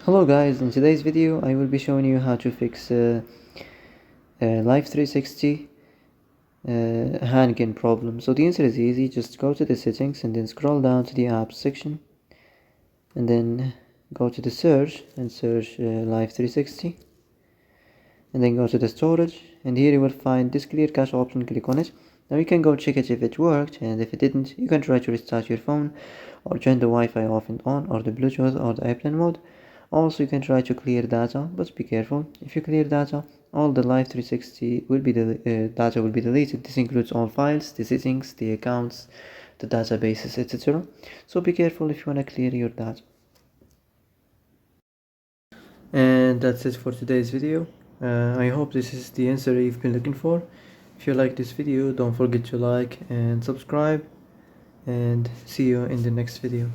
Hello guys, in today's video I will be showing you how to fix Life360 handgun problem. So the answer is easy. Just go to the settings and then scroll down to the apps section and then go to the search and search Life360 and then go to the storage, and here you will find this clear cache option. Click on it. Now you can go check it if it worked, and if it didn't you can try to restart your phone or turn the Wi-Fi off and on, or the Bluetooth or the airplane mode. Also you can try to clear data, but be careful. If you clear data, all the Life360 will be data will be deleted. This includes all files, the settings, the accounts, the databases, etc. So be careful if you want to clear your data. And that's it for today's video. I hope this is the answer you've been looking for. If you like this video, don't forget to like and subscribe, and see you in the next video.